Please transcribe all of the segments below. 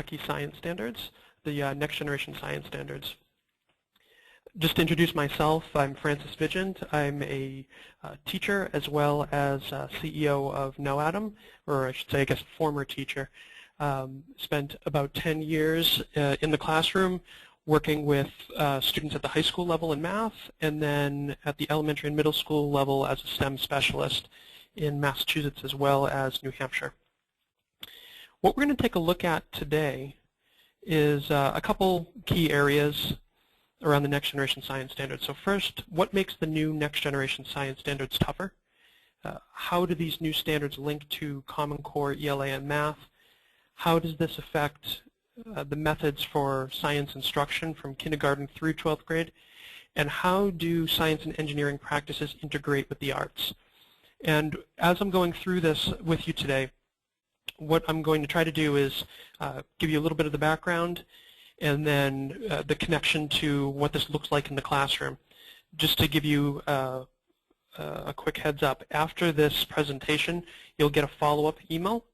key science standards, the next generation science standards. Just to introduce myself, I'm Francis Vigent. I'm a teacher as well as CEO of KnowAtom, or I should say, I guess, former teacher. Spent about 10 years in the classroom working with students at the high school level in math, and then at the elementary and middle school level as a STEM specialist in Massachusetts as well as New Hampshire. What we're going to take a look at today is a couple key areas around the next generation science standards. So first, what makes the new next generation science standards tougher? How do these new standards link to Common Core, ELA, and math? How does this affect the methods for science instruction from kindergarten through 12th grade? And how do science and engineering practices integrate with the arts? And as I'm going through this with you today, what I'm going to try to do is give you a little bit of the background and then the connection to what this looks like in the classroom. Just to give you a quick heads up, after this presentation, you'll get a follow-up email,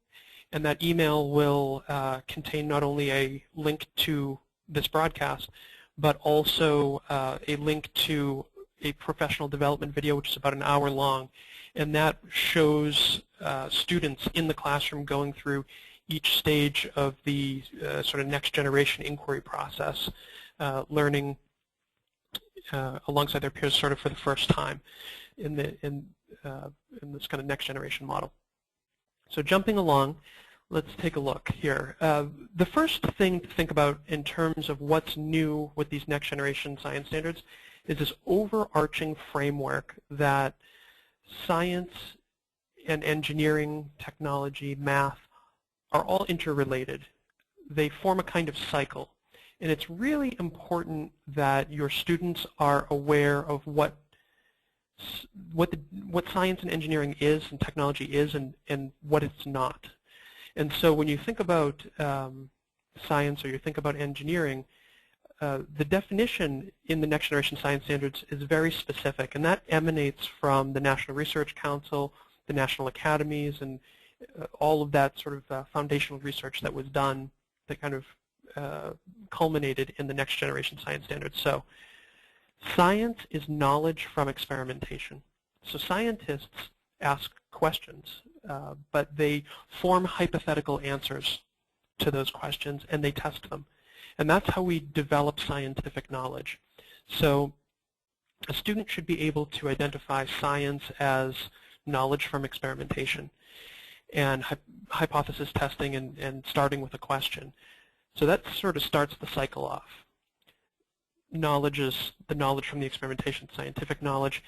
and that email will contain not only a link to this broadcast, but also a link to a professional development video, which is about an hour long. And that shows students in the classroom going through each stage of the sort of next generation inquiry process, learning alongside their peers sort of for the first time in this kind of next generation model. So jumping along, let's take a look here. The first thing to think about in terms of what's new with these next generation science standards is this overarching framework that science and engineering, technology, math are all interrelated. They form a kind of cycle. And it's really important that your students are aware of what science and engineering is and technology is and what it's not. And so when you think about science or you think about engineering, the definition in the Next Generation Science Standards is very specific, and that emanates from the National Research Council, the national academies, and all of that sort of foundational research that was done that kind of culminated in the Next Generation Science Standards. So science is knowledge from experimentation. So scientists ask questions, but they form hypothetical answers to those questions, and they test them. And that's how we develop scientific knowledge. So a student should be able to identify science as knowledge from experimentation and hypothesis testing and starting with a question. So that sort of starts the cycle off. Knowledge is the knowledge from the experimentation, scientific knowledge.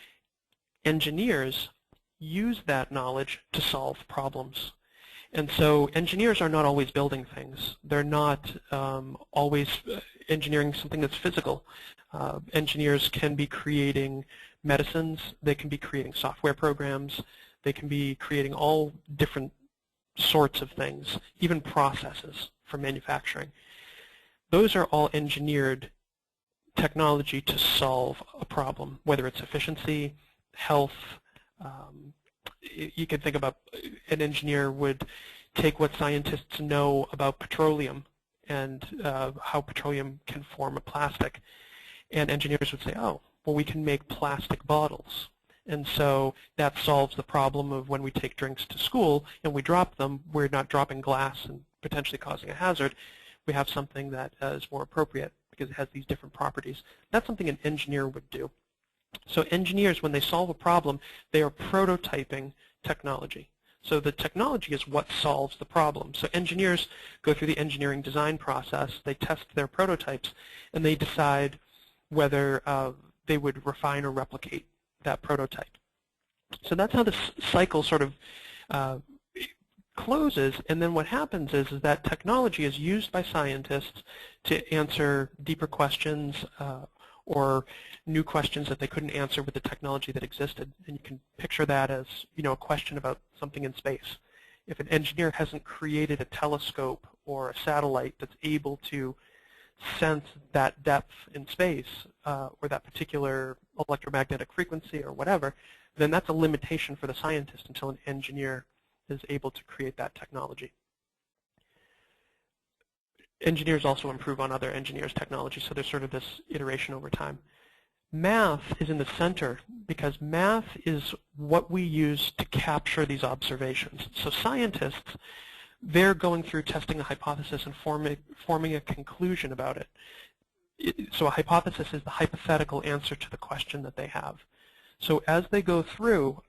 Engineers use that knowledge to solve problems. And so engineers are not always building things. They're not always engineering something that's physical. Engineers can be creating medicines. They can be creating software programs. They can be creating all different sorts of things, even processes for manufacturing. Those are all engineered technology to solve a problem, whether it's efficiency, health. You can think about an engineer would take what scientists know about petroleum and how petroleum can form a plastic, and engineers would say, oh, well, we can make plastic bottles. And so that solves the problem of when we take drinks to school and we drop them, we're not dropping glass and potentially causing a hazard. We have something that is more appropriate because it has these different properties. That's something an engineer would do. So engineers, when they solve a problem, they are prototyping technology. So the technology is what solves the problem. So engineers go through the engineering design process, they test their prototypes, and they decide whether they would refine or replicate that prototype. So that's how this cycle sort of closes, and then what happens is that technology is used by scientists to answer deeper questions or new questions that they couldn't answer with the technology that existed. And you can picture that as, you know, a question about something in space. If an engineer hasn't created a telescope or a satellite that's able to sense that depth in space or that particular electromagnetic frequency or whatever, then that's a limitation for the scientist until an engineer is able to create that technology. engineers also improve on other engineers' technology, so there's sort of this iteration over time. Math is in the center because math is what we use to capture these observations. So scientists, they're going through testing a hypothesis and forming a conclusion about it. So a hypothesis is the hypothetical answer to the question that they have. So as they go through,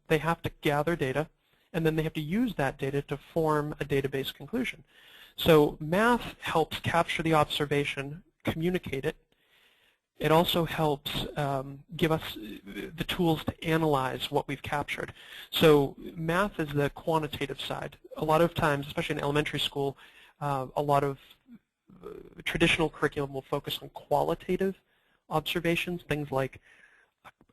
they have to gather data, and then they have to use that data to form a database conclusion. So math helps capture the observation, communicate it. It also helps give us the tools to analyze what we've captured. So math is the quantitative side. A lot of times, especially in elementary school, a lot of traditional curriculum will focus on qualitative observations, things like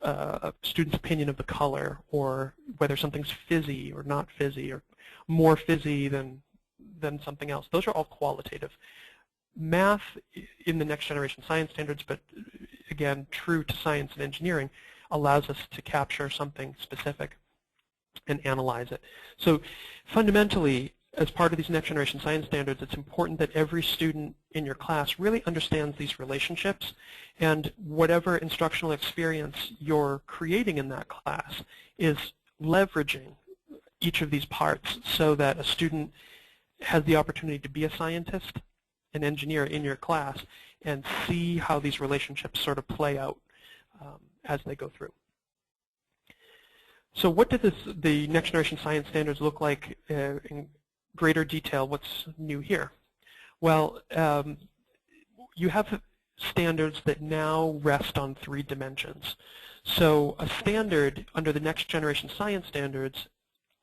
a student's opinion of the color, or whether something's fizzy or not fizzy, or more fizzy than something else. Those are all qualitative. Math in the next generation science standards, but again, true to science and engineering, allows us to capture something specific and analyze it. So fundamentally, as part of these next generation science standards, it's important that every student in your class really understands these relationships, and whatever instructional experience you're creating in that class is leveraging each of these parts so that a student has the opportunity to be a scientist, an engineer in your class, and see how these relationships sort of play out as they go through. So what did the next generation science standards look like in greater detail? What's new here? Well, you have standards that now rest on 3 dimensions. So a standard under the next generation science standards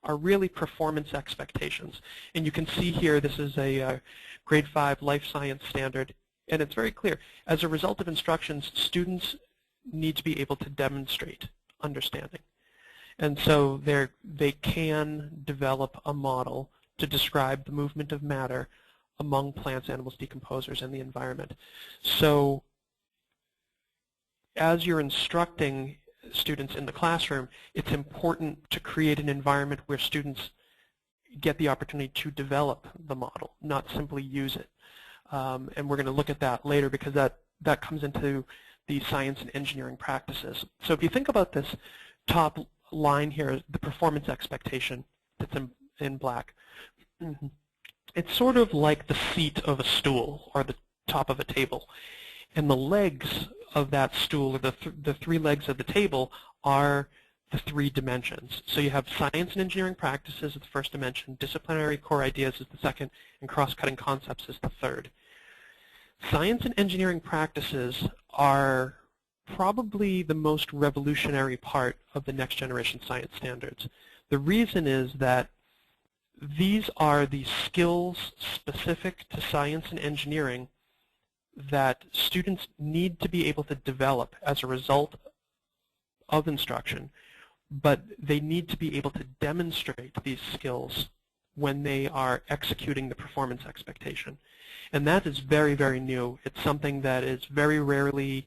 are really performance expectations. And you can see here this is a grade 5 life science standard, and it's very clear. As a result of instructions, students need to be able to demonstrate understanding. And so they can develop a model to describe the movement of matter among plants, animals, decomposers, and the environment. So as you're instructing students in the classroom, it's important to create an environment where students get the opportunity to develop the model, not simply use it. And we're going to look at that later because that comes into the science and engineering practices. So if you think about this top line here, the performance expectation that's in black, it's sort of like the seat of a stool or the top of a table. And the legs of that stool, or the 3 legs of the table, are the 3 dimensions. So you have science and engineering practices as the first dimension, disciplinary core ideas is the second, and cross-cutting concepts is the third. Science and engineering practices are probably the most revolutionary part of the next generation science standards. The reason is that these are the skills specific to science and engineering that students need to be able to develop as a result of instruction, but they need to be able to demonstrate these skills when they are executing the performance expectation. And that is very, very new. It's something that is very rarely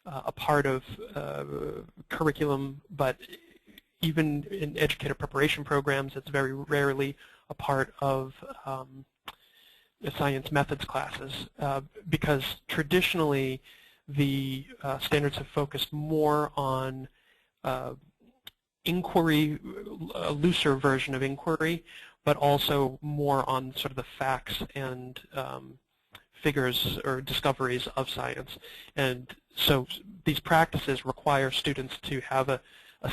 a part of curriculum, but even in educator preparation programs, it's very rarely a part of the science methods classes because traditionally the standards have focused more on inquiry, a looser version of inquiry, but also more on sort of the facts and figures or discoveries of science. And so these practices require students to have a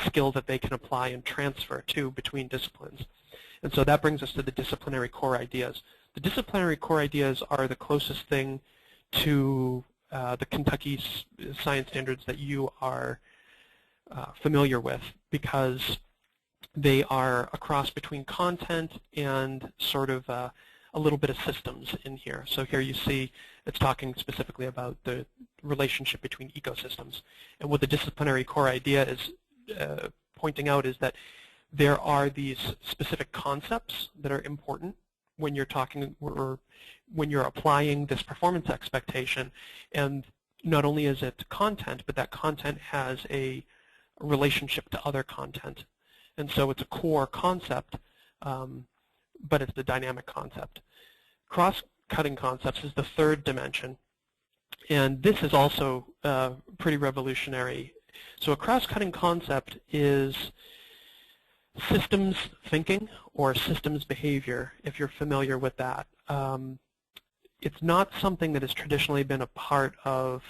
skill that they can apply and transfer to between disciplines. And so that brings us to the disciplinary core ideas. The disciplinary core ideas are the closest thing to the Kentucky science standards that you are familiar with, because they are a cross between content and sort of a little bit of systems in here. So here you see it's talking specifically about the relationship between ecosystems. And what the disciplinary core idea is pointing out is that there are these specific concepts that are important when you're talking or when you're applying this performance expectation. And not only is it content, but that content has a relationship to other content. And so it's a core concept, but it's the dynamic concept. cross-cutting concepts is the third dimension. And this is also pretty revolutionary. So a cross-cutting concept is systems thinking or systems behavior, if you're familiar with that. It's not something that has traditionally been a part of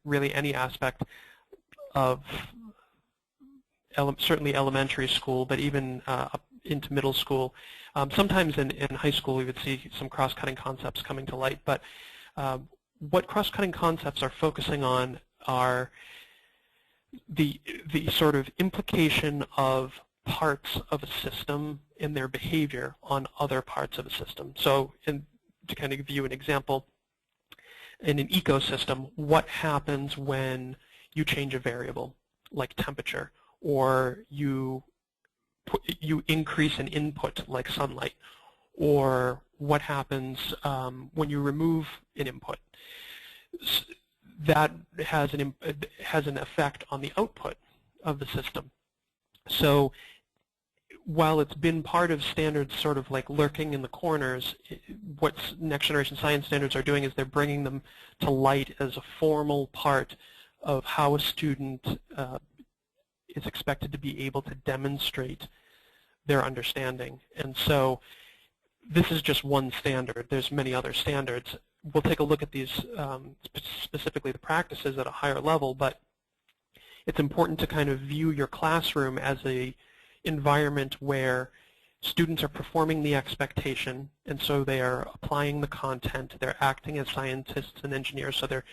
really any aspect of certainly elementary school, but even up into middle school. Sometimes in high school we would see some cross-cutting concepts coming to light, but what cross-cutting concepts are focusing on are the sort of implication of parts of a system and their behavior on other parts of a system. So to kind of give you an example, in an ecosystem, what happens when you change a variable like temperature, or you increase an input like sunlight, or what happens when you remove an input. That has an effect on the output of the system. So while it's been part of standards sort of like lurking in the corners, what next generation science standards are doing is they're bringing them to light as a formal part of how a student is expected to be able to demonstrate their understanding. And so this is just one standard. There's many other standards. We'll take a look at these, specifically the practices at a higher level, but it's important to kind of view your classroom as an environment where students are performing the expectation, and so they are applying the content. They're acting as scientists and engineers, so they're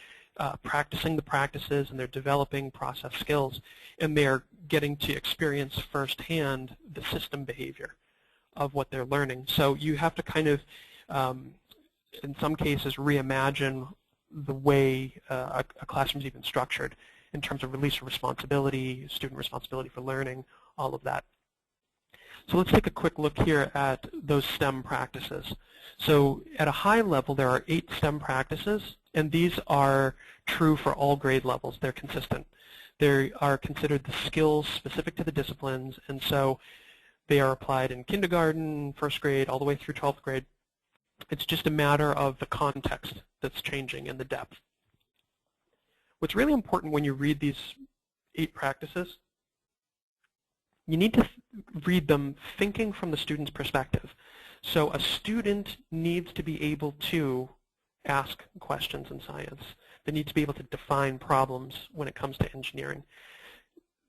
practicing the practices, and they're developing process skills, and they're getting to experience firsthand the system behavior of what they're learning. So you have to kind of, in some cases, reimagine the way a classroom is even structured in terms of release of responsibility, student responsibility for learning, all of that. So let's take a quick look here at those STEM practices. So at a high level, there are 8 STEM practices, and these are true for all grade levels. They're consistent. They are considered the skills specific to the disciplines, and so they are applied in kindergarten, first grade, all the way through 12th grade. It's just a matter of the context that's changing and the depth. What's really important when you read these 8 practices, you need to read them thinking from the student's perspective. So a student needs to be able to ask questions in science. They need to be able to define problems when it comes to engineering.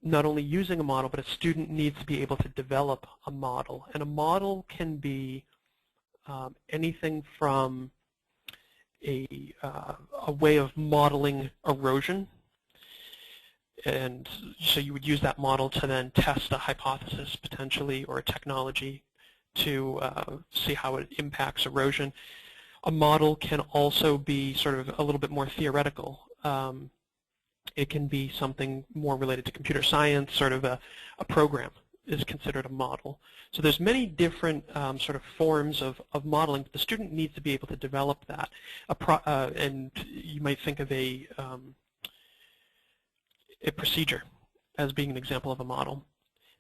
Not only using a model, but a student needs to be able to develop a model. And a model can be anything from a way of modeling erosion. And so you would use that model to then test a hypothesis potentially, or a technology to see how it impacts erosion. A model can also be sort of a little bit more theoretical. It can be something more related to computer science, sort of a program is considered a model. So there's many different sort of forms of modeling, but the student needs to be able to develop that. And you might think of a procedure as being an example of a model.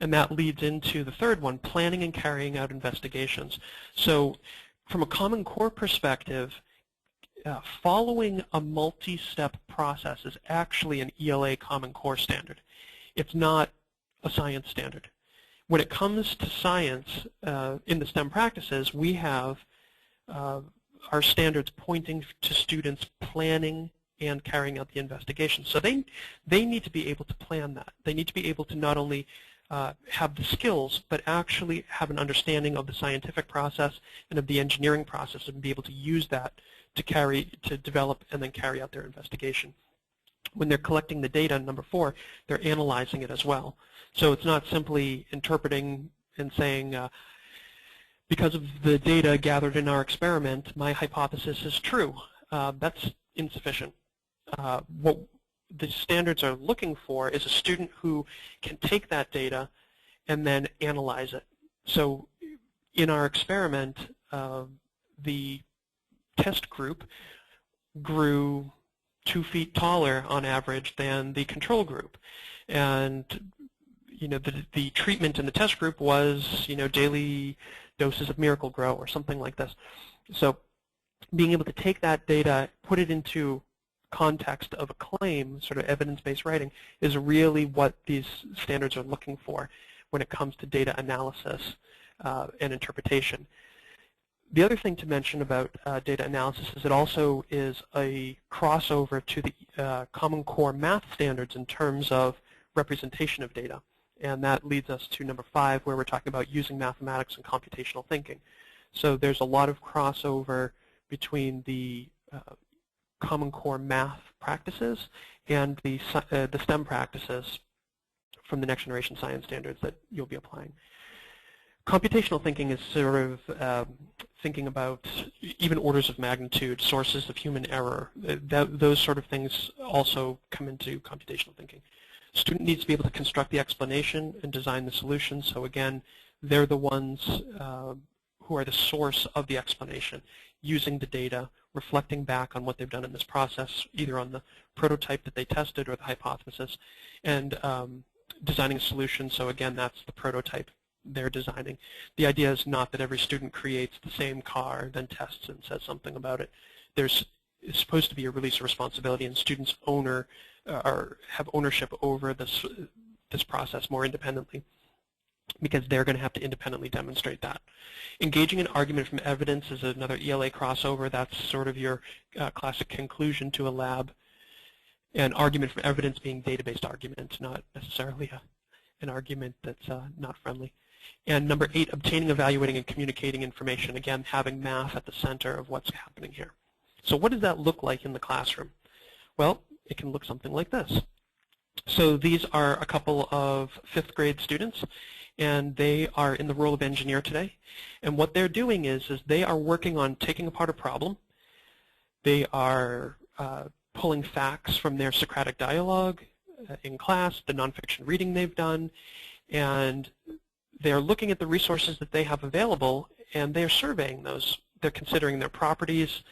And that leads into the third one, planning and carrying out investigations. So from a Common Core perspective, following a multi-step process is actually an ELA Common Core standard. It's not a science standard. When it comes to science, in the STEM practices, we have our standards pointing to students planning and carrying out the investigation. So they need to be able to plan that. They need to be able to not only have the skills, but actually have an understanding of the scientific process and of the engineering process, and be able to use that to develop and then carry out their investigation. When they're collecting the data, number 4, they're analyzing it as well. So it's not simply interpreting and saying, because of the data gathered in our experiment, my hypothesis is true. That's insufficient. What the standards are looking for is a student who can take that data and then analyze it. So in our experiment, the test group grew 2 feet taller on average than the control group. And the treatment in the test group was daily doses of Miracle-Gro or something like this. So being able to take that data, put it into context of a claim, sort of evidence-based writing, is really what these standards are looking for when it comes to data analysis and interpretation. The other thing to mention about data analysis is it also is a crossover to the Common Core math standards in terms of representation of data. And that leads us to number 5, where we're talking about using mathematics and computational thinking. So there's a lot of crossover between the Common Core math practices and the STEM practices from the Next Generation Science Standards that you'll be applying. Computational thinking is sort of thinking about even orders of magnitude, sources of human error. Those sort of things also come into computational thinking. Student needs to be able to construct the explanation and design the solution. So again, they're the ones who are the source of the explanation, using the data, reflecting back on what they've done in this process, either on the prototype that they tested or the hypothesis, and designing a solution. So again, that's the prototype they're designing. The idea is not that every student creates the same car, then tests and says something about it. It's supposed to be a release of responsibility, and students have ownership over this process more independently, because they're going to have to independently demonstrate that. Engaging in argument from evidence is another ELA crossover. That's sort of your classic conclusion to a lab. And argument from evidence being data-based argument, not necessarily an argument that's not friendly. And number 8, obtaining, evaluating, and communicating information. Again, having math at the center of what's happening here. So what does that look like in the classroom? Well, it can look something like this. So these are a couple of 5th grade students, and they are in the role of engineer today. And what they're doing is they are working on taking apart a problem. They are pulling facts from their Socratic dialogue in class, the nonfiction reading they've done, and they're looking at the resources that they have available, and they're surveying those. They're considering their properties,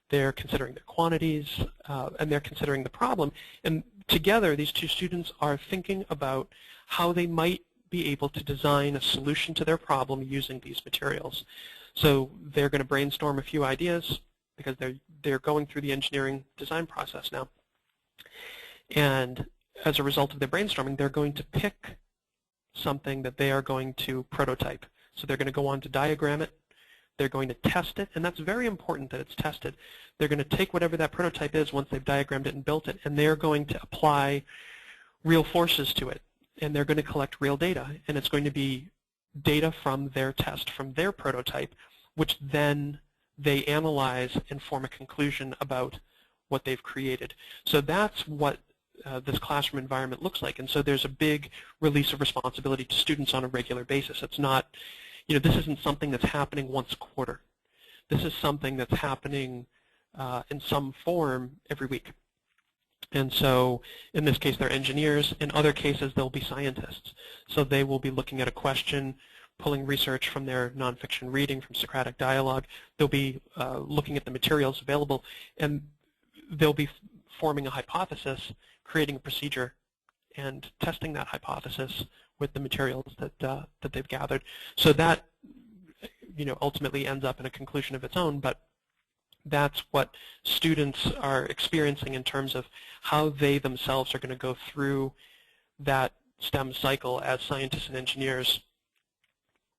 they're considering their quantities, and they're considering the problem. And together, these two students are thinking about how they might be able to design a solution to their problem using these materials. So they're going to brainstorm a few ideas, because they're going through the engineering design process now. And as a result of their brainstorming, they're going to pick something that they are going to prototype. So they're going to go on to diagram it. They're going to test it, and that's very important that it's tested. They're going to take whatever that prototype is once they've diagrammed it and built it, and they're going to apply real forces to it. And they're going to collect real data, and it's going to be data from their test, from their prototype, which then they analyze and form a conclusion about what they've created. So that's what this classroom environment looks like. And so there's a big release of responsibility to students on a regular basis. It's not, this isn't something that's happening once a quarter. This is something that's happening in some form every week. And so in this case, they're engineers. In other cases, they'll be scientists. So they will be looking at a question, pulling research from their nonfiction reading, from Socratic dialogue. They'll be looking at the materials available, and they'll be forming a hypothesis, creating a procedure, and testing that hypothesis with the materials that they've gathered. So that ultimately ends up in a conclusion of its own, but that's what students are experiencing in terms of how they themselves are going to go through that STEM cycle as scientists and engineers,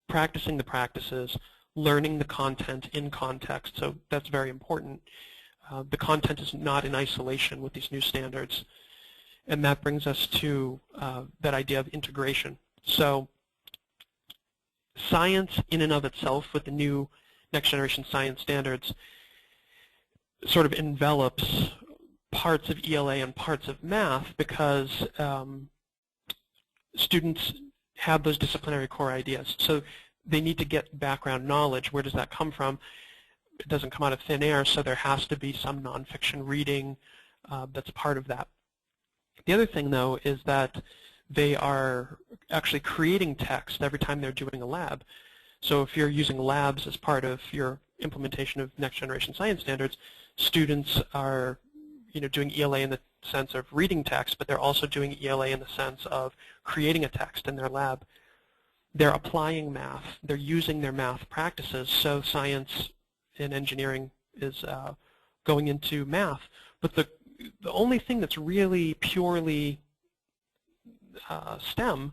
practicing the practices, learning the content in context. So that's very important. The content is not in isolation with these new standards. And that brings us to that idea of integration. So science in and of itself with the new Next Generation Science Standards sort of envelops parts of ELA and parts of math, because students have those disciplinary core ideas. So they need to get background knowledge. Where does that come from? It doesn't come out of thin air, so there has to be some nonfiction reading that's part of that. The other thing, though, is that they are actually creating text every time they're doing a lab. So if you're using labs as part of your implementation of Next Generation Science Standards, students are doing ELA in the sense of reading text, but they're also doing ELA in the sense of creating a text in their lab. They're applying math. They're using their math practices. So science and engineering going into math. But the only thing that's really purely STEM,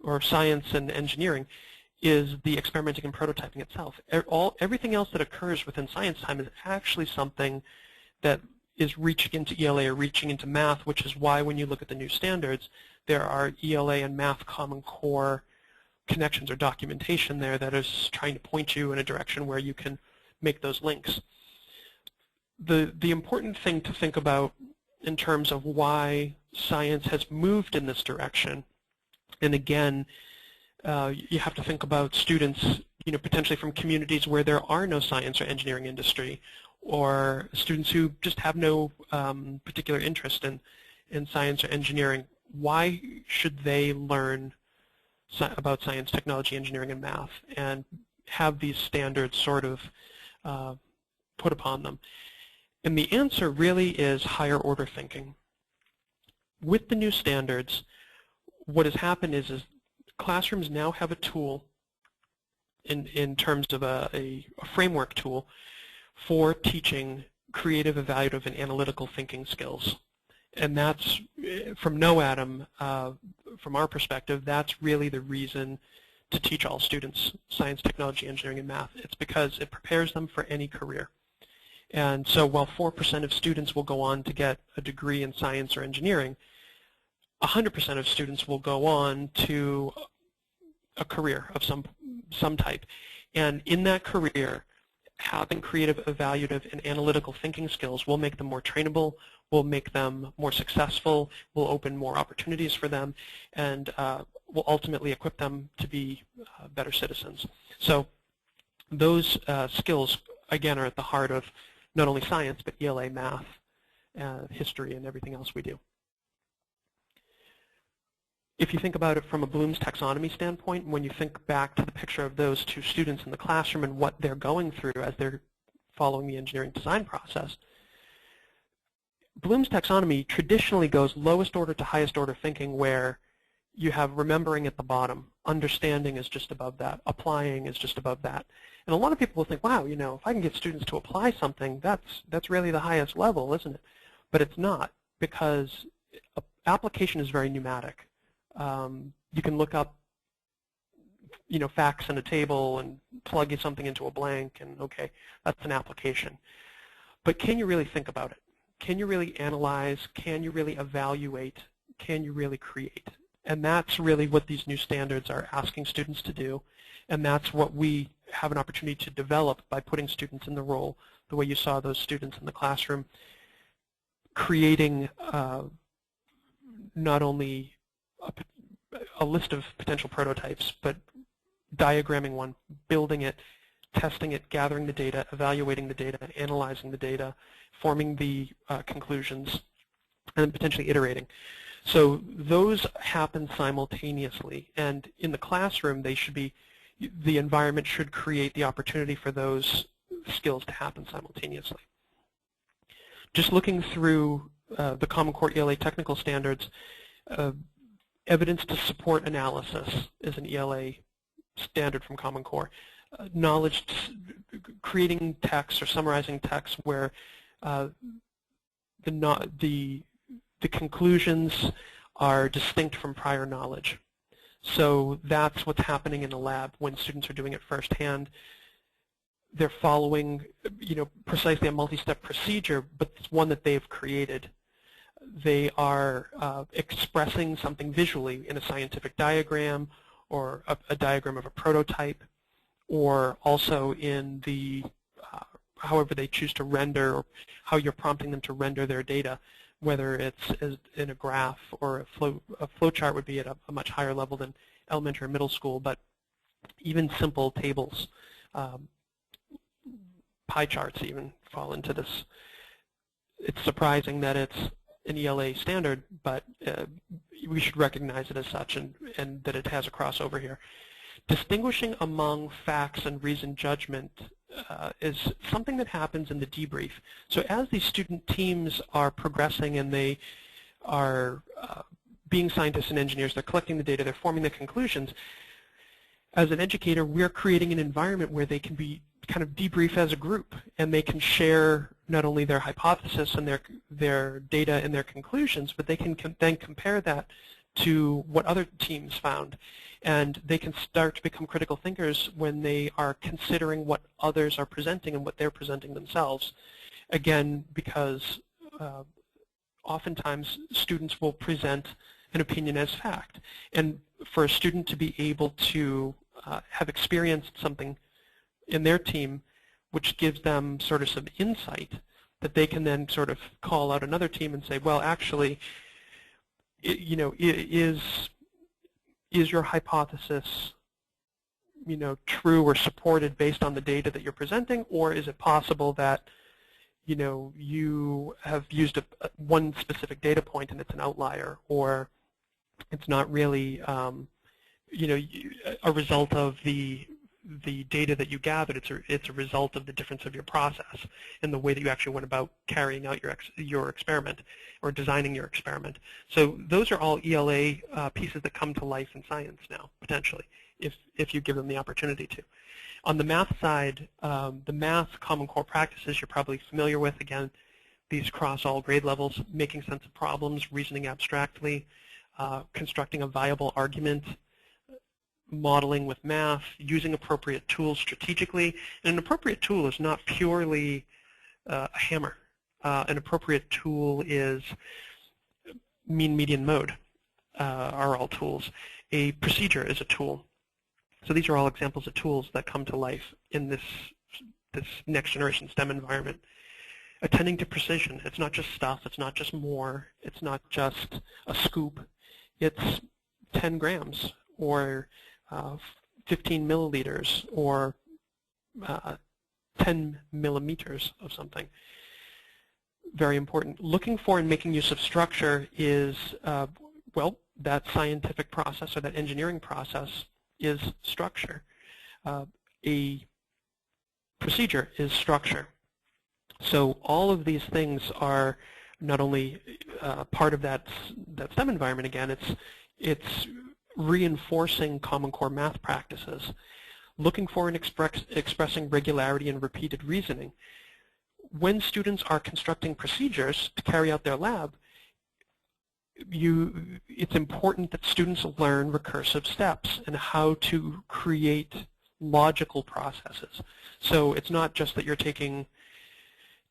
or science and engineering, is the experimenting and prototyping itself. Everything else that occurs within science time is actually something that is reaching into ELA or reaching into math, which is why when you look at the new standards, there are ELA and math Common Core connections or documentation there that is trying to point you in a direction where you can make those links. The important thing to think about in terms of why science has moved in this direction, and again, you have to think about students, potentially from communities where there are no science or engineering industry, or students who just have no particular interest in science or engineering. Why should they learn about science, technology, engineering, and math, and have these standards sort of put upon them? And the answer really is higher order thinking. With the new standards, what has happened is classrooms now have a tool in terms of a framework tool for teaching creative, evaluative, and analytical thinking skills. And that's, from KnowAtom, from our perspective, that's really the reason to teach all students science, technology, engineering, and math. It's because it prepares them for any career. And so while 4% of students will go on to get a degree in science or engineering, 100% of students will go on to a career of some type. And in that career, having creative, evaluative, and analytical thinking skills will make them more trainable, will make them more successful, will open more opportunities for them, and will ultimately equip them to be better citizens. So those skills, again, are at the heart of not only science, but ELA, math, history, and everything else we do. If you think about it from a Bloom's taxonomy standpoint, when you think back to the picture of those two students in the classroom and what they're going through as they're following the engineering design process, Bloom's taxonomy traditionally goes lowest order to highest order thinking, where you have remembering at the bottom, understanding is just above that, applying is just above that. And a lot of people will think, wow, if I can get students to apply something, that's really the highest level, isn't it? But it's not, because application is very pneumatic. You can look up, facts in a table and plug something into a blank, and okay, that's an application. But can you really think about it? Can you really analyze? Can you really evaluate? Can you really create? And that's really what these new standards are asking students to do, and that's what we have an opportunity to develop by putting students in the role, the way you saw those students in the classroom, creating not only a list of potential prototypes, but diagramming one, building it, testing it, gathering the data, evaluating the data, analyzing the data, forming the conclusions, and then potentially iterating. So those happen simultaneously, and in the classroom the environment should create the opportunity for those skills to happen simultaneously. Just looking through the Common Core ELA technical standards, evidence to support analysis is an ELA standard from Common Core. Knowledge, creating text or summarizing text where the conclusions are distinct from prior knowledge. So that's what's happening in the lab when students are doing it firsthand. They're following, precisely a multi-step procedure, but it's one that they've created. They are expressing something visually in a scientific diagram, or a diagram of a prototype, or also in the however they choose to render, or how you're prompting them to render their data, whether it's in a graph or a flow chart would be at a much higher level than elementary or middle school, but even simple tables, pie charts even fall into this. It's surprising that it's an ELA standard, but we should recognize it as such, and that it has a crossover here. Distinguishing among facts and reasoned judgment is something that happens in the debrief. So as these student teams are progressing and they are being scientists and engineers, they're collecting the data, they're forming the conclusions, as an educator, we're creating an environment where they can be kind of debrief as a group, and they can share not only their hypothesis and their data and their conclusions, but they can then compare that to what other teams found. And they can start to become critical thinkers when they are considering what others are presenting and what they're presenting themselves. Again, because oftentimes students will present an opinion as fact. And for a student to be able to have experienced something in their team which gives them sort of some insight that they can then sort of call out another team and say, well, actually, is your hypothesis true or supported based on the data that you're presenting, or is it possible that you have used one specific data point and it's an outlier, or it's not really a result of the data that you gathered. It's a result of the difference of your process and the way that you actually went about carrying out your experiment or designing your experiment. So those are all ELA pieces that come to life in science now, potentially, if you give them the opportunity to. On the math side, the math Common Core practices you're probably familiar with. Again, these cross all grade levels: making sense of problems, reasoning abstractly, constructing a viable argument, modeling with math, using appropriate tools strategically. And an appropriate tool is not purely a hammer. An appropriate tool is mean, median, mode are all tools. A procedure is a tool. So these are all examples of tools that come to life in this next generation STEM environment. Attending to precision. It's not just stuff. It's not just more. It's not just a scoop. It's 10 grams or 15 milliliters or 10 millimeters of something. Very important. Looking for and making use of structure is, well, that scientific process or that engineering process is structure. A procedure is structure. So all of these things are not only part of that STEM environment. Again, it's reinforcing Common Core math practices, looking for and expressing regularity and repeated reasoning. When students are constructing procedures to carry out their lab, it's important that students learn recursive steps and how to create logical processes. So it's not just that you're taking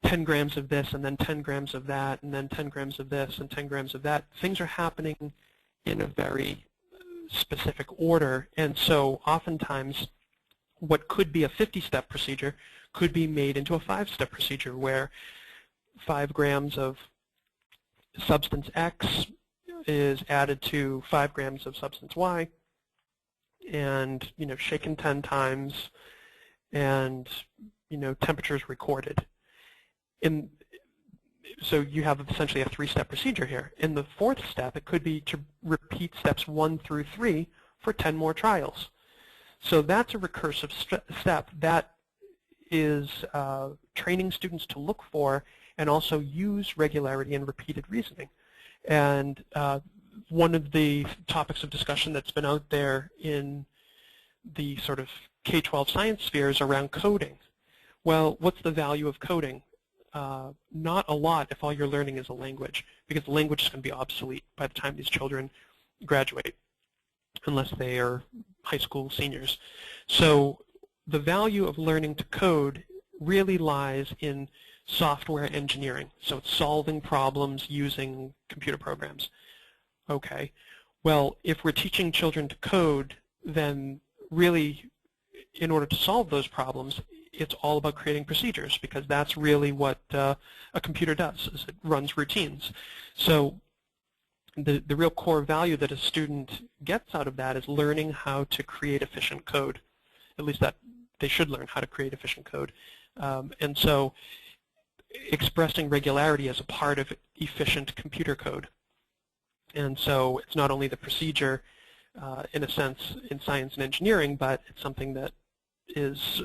10 grams of this and then 10 grams of that and then 10 grams of this and 10 grams of that. Things are happening in a very specific order, and so oftentimes what could be a 50-step procedure could be made into a 5-step procedure where 5 grams of substance X is added to 5 grams of substance Y, and shaken 10 times, and temperatures recorded. So you have essentially a 3-step procedure here. In the 4th step, it could be to repeat steps 1 through 3 for 10 more trials. So that's a recursive step. That is training students to look for and also use regularity and repeated reasoning. And one of the topics of discussion that's been out there in the sort of K-12 science sphere is around coding. Well, what's the value of coding? Not a lot if all you're learning is a language, because the language is going to be obsolete by the time these children graduate, unless they are high school seniors. So the value of learning to code really lies in software engineering. So it's solving problems using computer programs. Okay, well, if we're teaching children to code, then really, in order to solve those problems, it's all about creating procedures, because that's really what a computer does, is it runs routines. So the real core value that a student gets out of that is learning how to create efficient code. At least that they should learn how to create efficient code. And so expressing regularity as a part of efficient computer code. And so it's not only the procedure, in a sense, in science and engineering, but it's something that is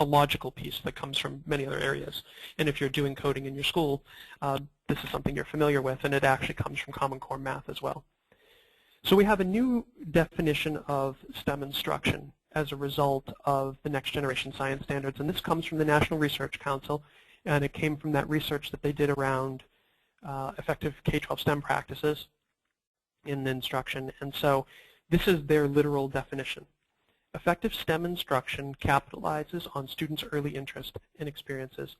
a logical piece that comes from many other areas. And if you're doing coding in your school, this is something you're familiar with, and it actually comes from Common Core math as well. So we have a new definition of STEM instruction. as a result of the Next Generation Science Standards. And this comes from the National Research Council, and it came from that research that they did around effective K-12 STEM practices in instruction. And so this is their literal definition. Effective STEM instruction capitalizes on students' early interest and experiences.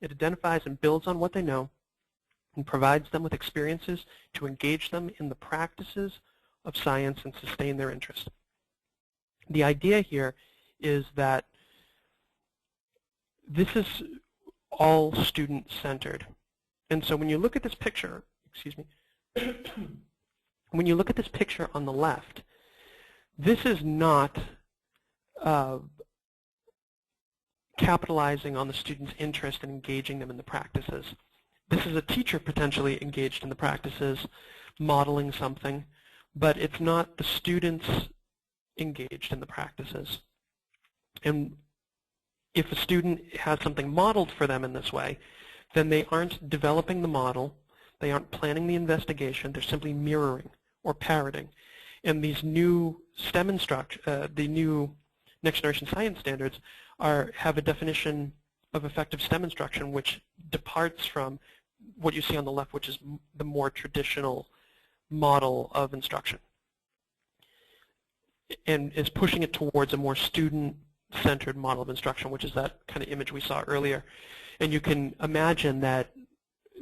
It identifies and builds on what they know and provides them with experiences to engage them in the practices of science and sustain their interest. The idea here is that this is all student-centered. And so when you look at this picture, excuse me, when you look at this picture on the left, this is not capitalizing on the student's interest and engaging them in the practices. This is a teacher potentially engaged in the practices, modeling something, but it's not the students engaged in the practices. And if a student has something modeled for them in this way, then they aren't developing the model, they aren't planning the investigation, they're simply mirroring or parroting. And these new STEM the new Next Generation Science Standards have a definition of effective STEM instruction which departs from what you see on the left, which is the more traditional model of instruction, and is pushing it towards a more student-centered model of instruction, which is that kind of image we saw earlier. And you can imagine that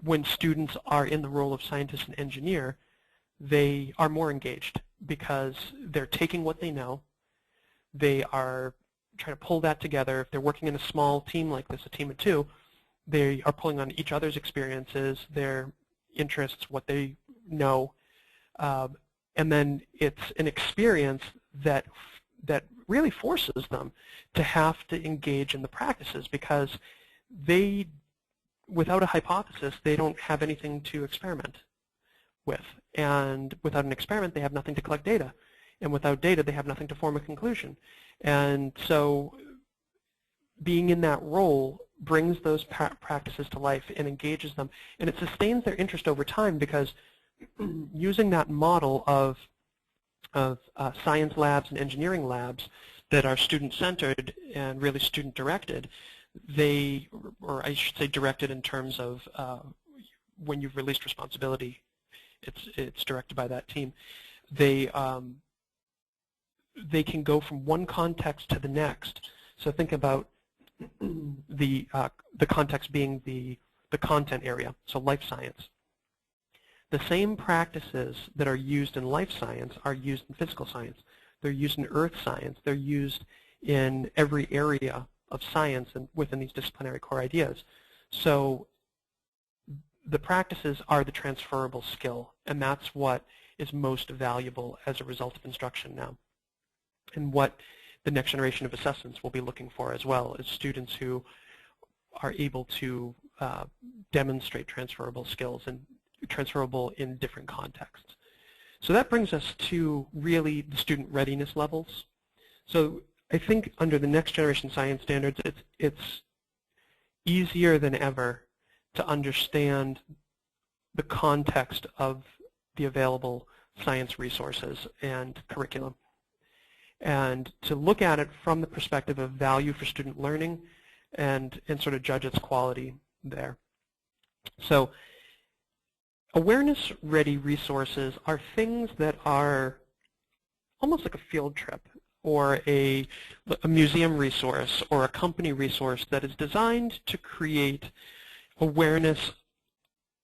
when students are in the role of scientist and engineer, they are more engaged because they're taking what they know, they are trying to pull that together. If they're working in a small team like this, a team of two, they are pulling on each other's experiences, their interests, what they know, and then it's an experience that really forces them to have to engage in the practices because they, without a hypothesis, they don't have anything to experiment with. And without an experiment, they have nothing to collect data. And without data, they have nothing to form a conclusion. And so being in that role brings those practices to life and engages them. And it sustains their interest over time because using that model of science labs and engineering labs that are student-centered and really student-directed, or I should say directed in terms of when you've released responsibility, it's directed by that team. They can go from one context to the next. So think about the context being the content area, so life science. The same practices that are used in life science are used in physical science. They're used in earth science. They're used in every area of science and within these disciplinary core ideas. So the practices are the transferable skill, and that's what is most valuable as a result of instruction now. And what the next generation of assessments will be looking for as well is students who are able to demonstrate transferable skills and transferable in different contexts. So that brings us to really the student readiness levels. So I think under the Next Generation Science Standards, it's easier than ever to understand the context of the available science resources and curriculum, and to look at it from the perspective of value for student learning and sort of judge its quality there. So awareness-ready resources are things that are almost like a field trip or a museum resource or a company resource that is designed to create awareness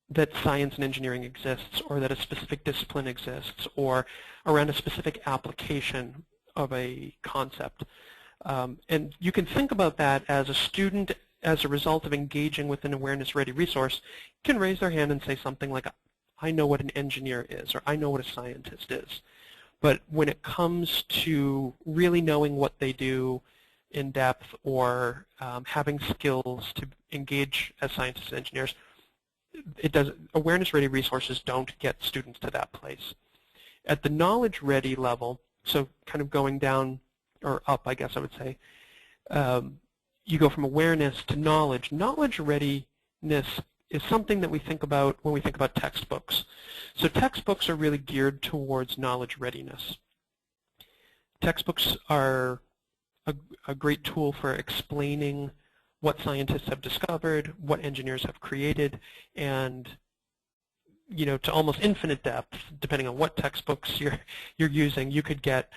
that science and engineering exists, or that a specific discipline exists, or around a specific application of a concept. And you can think about that as a student, as a result of engaging with an awareness-ready resource, can raise their hand and say something like, I know what an engineer is, or I know what a scientist is. But when it comes to really knowing what they do in depth, or having skills to engage as scientists and engineers, awareness-ready resources don't get students to that place. At the knowledge-ready level, so kind of going down or up, I guess I would say, you go from awareness to knowledge. Knowledge readiness is something that we think about when we think about textbooks. So textbooks are really geared towards knowledge readiness. Textbooks are a great tool for explaining what scientists have discovered, what engineers have created, and to almost infinite depth, depending on what textbooks you're using, you could get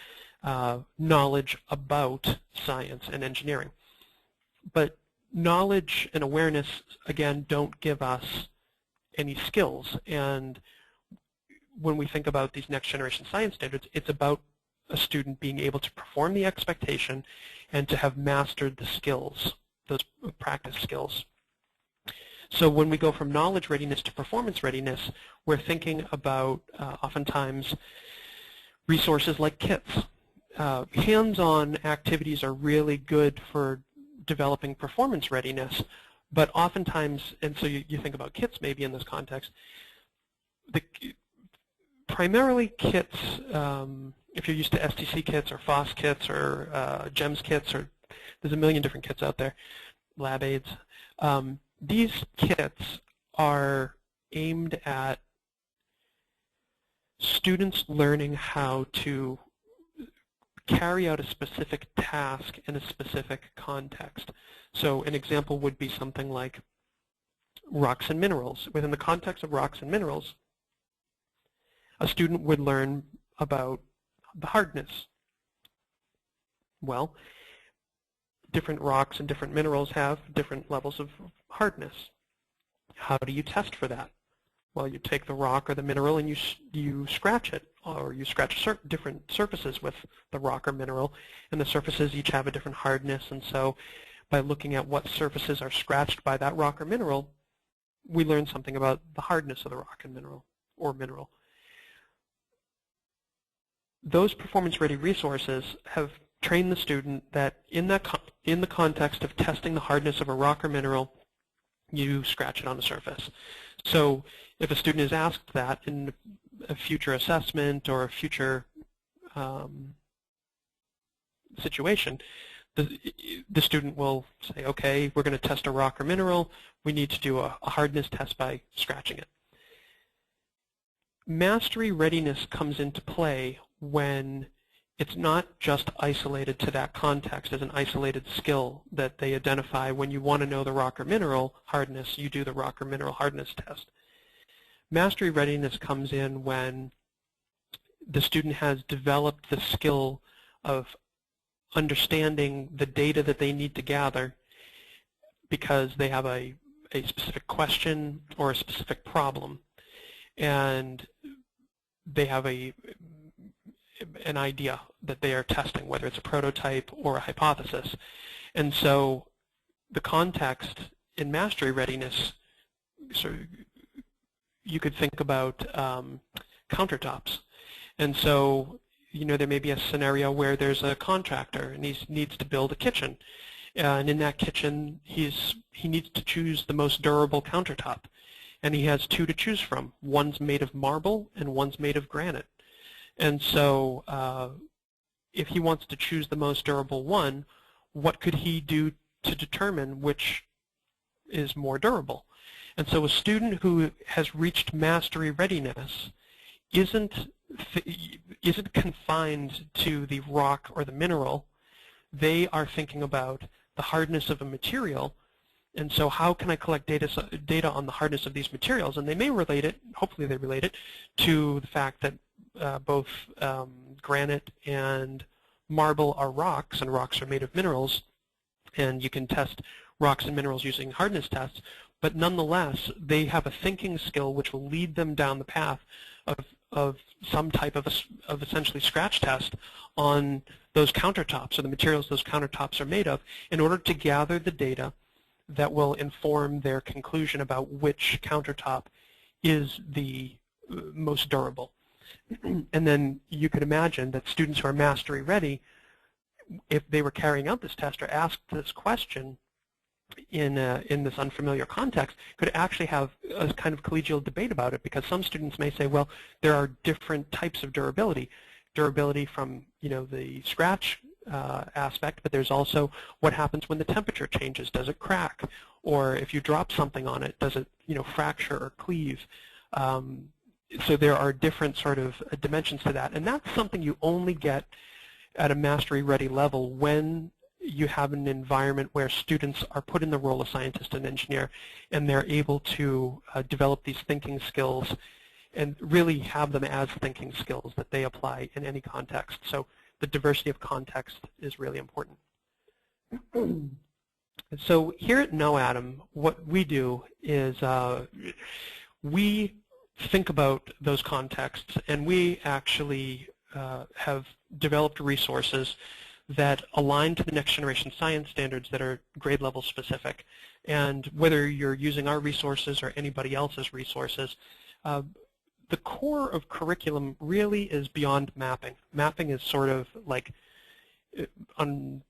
knowledge about science and engineering. But knowledge and awareness, again, don't give us any skills. And when we think about these next generation science standards, it's about a student being able to perform the expectation and to have mastered the skills, those practice skills. So when we go from knowledge readiness to performance readiness, we're thinking about oftentimes resources like kits. Hands-on activities are really good for developing performance readiness, but oftentimes, and so you think about kits maybe in this context, primarily kits, if you're used to STC kits or FOSS kits or GEMS kits, or there's a million different kits out there, lab aids. These kits are aimed at students learning how to carry out a specific task in a specific context. So an example would be something like rocks and minerals. Within the context of rocks and minerals, a student would learn about the hardness. Well, different rocks and different minerals have different levels of hardness. How do you test for that? Well, you take the rock or the mineral and you scratch it, or you scratch different surfaces with the rock or mineral, and the surfaces each have a different hardness. And so by looking at what surfaces are scratched by that rock or mineral, we learn something about the hardness of the rock and mineral, or mineral. Those performance-ready resources have trained the student that in the context of testing the hardness of a rock or mineral, you scratch it on the surface. So if a student is asked that in a future assessment or a future situation, the student will say, okay, we're going to test a rock or mineral. We need to do a hardness test by scratching it. Mastery readiness comes into play when it's not just isolated to that context as an isolated skill that they identify. When you want to know the rock or mineral hardness, you do the rock or mineral hardness test. Mastery readiness comes in when the student has developed the skill of understanding the data that they need to gather because they have a specific question or a specific problem, and they have an idea that they are testing, whether it's a prototype or a hypothesis. And so the context in mastery readiness, so you could think about countertops. And so there may be a scenario where there's a contractor and he needs to build a kitchen. And in that kitchen, he needs to choose the most durable countertop. And he has two to choose from. One's made of marble and one's made of granite. And so if he wants to choose the most durable one, what could he do to determine which is more durable? And so a student who has reached mastery readiness isn't confined to the rock or the mineral. They are thinking about the hardness of a material. And so how can I collect data on the hardness of these materials? And they may relate it, hopefully they relate it, to the fact that both granite and marble are rocks, and rocks are made of minerals, and you can test rocks and minerals using hardness tests, but nonetheless, they have a thinking skill which will lead them down the path of some type of essentially scratch test on those countertops, or the materials those countertops are made of, in order to gather the data that will inform their conclusion about which countertop is the most durable. And then you could imagine that students who are mastery ready, if they were carrying out this test or asked this question in this unfamiliar context, could actually have a kind of collegial debate about it, because some students may say, well, there are different types of durability. Durability from the scratch aspect, but there's also what happens when the temperature changes. Does it crack? Or if you drop something on it, does it fracture or cleave? So there are different sort of dimensions to that, and that's something you only get at a mastery ready level when you have an environment where students are put in the role of scientist and engineer, and they're able to develop these thinking skills and really have them as thinking skills that they apply in any context. So the diversity of context is really important. So here at KnowAtom, what we do is we think about those contexts, and we actually have developed resources that align to the next generation science standards that are grade level specific. And whether you're using our resources or anybody else's resources, the core of curriculum really is beyond mapping. Mapping is sort of like 5%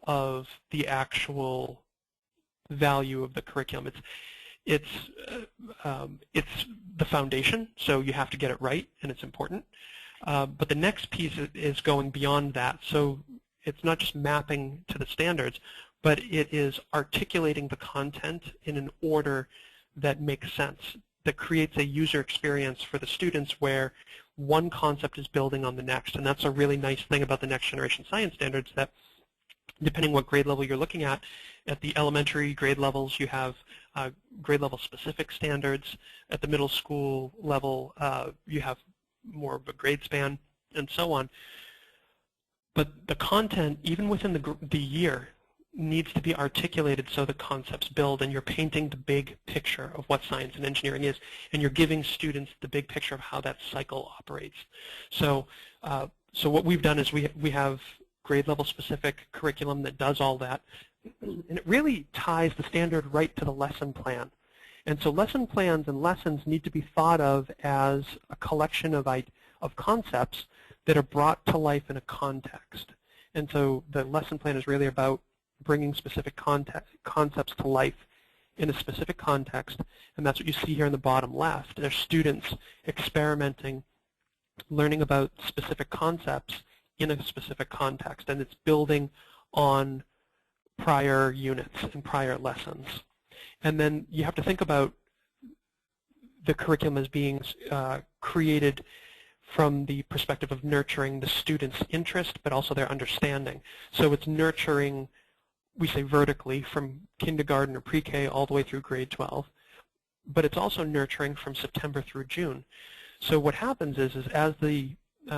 of the actual value of the curriculum. It's the foundation, so you have to get it right, and it's important. But the next piece is going beyond that. So it's not just mapping to the standards, but it is articulating the content in an order that makes sense, that creates a user experience for the students where one concept is building on the next. And that's a really nice thing about the next generation science standards, that depending what grade level you're looking at the elementary grade levels, you have grade level specific standards. At the middle school level, you have more of a grade span, and so on. But the content, even within the year, needs to be articulated so the concepts build, and you're painting the big picture of what science and engineering is, and you're giving students the big picture of how that cycle operates. So, so what we've done is we have grade level specific curriculum that does all that, and it really ties the standard right to the lesson plan. And so lesson plans and lessons need to be thought of as a collection of concepts that are brought to life in a context. And so the lesson plan is really about bringing specific concepts to life in a specific context, and that's what you see here in the bottom left. There's students experimenting, learning about specific concepts in a specific context, and it's building on prior units and prior lessons. And then you have to think about the curriculum as being created from the perspective of nurturing the student's interest, but also their understanding. So it's nurturing, we say vertically, from kindergarten or pre-K all the way through grade 12, but it's also nurturing from September through June. So what happens is as the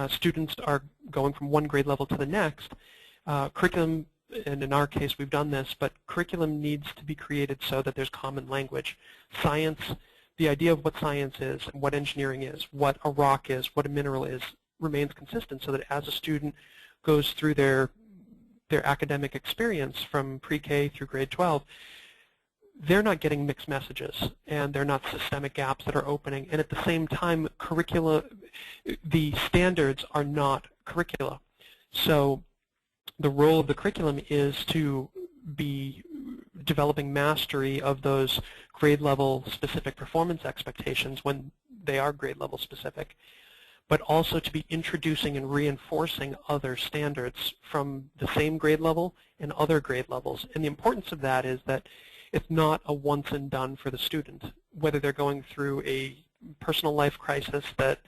students are going from one grade level to the next, curriculum, and in our case we've done this, but curriculum needs to be created so that there's common language. Science, the idea of what science is, and what engineering is, what a rock is, what a mineral is, remains consistent, so that as a student goes through their academic experience from pre-K through grade 12, they're not getting mixed messages, and they're not systemic gaps that are opening. And at the same time, the standards are not curricula. So the role of the curriculum is to be developing mastery of those grade level specific performance expectations when they are grade level specific, but also to be introducing and reinforcing other standards from the same grade level and other grade levels. And the importance of that is that it's not a once and done for the student, whether they're going through a personal life crisis that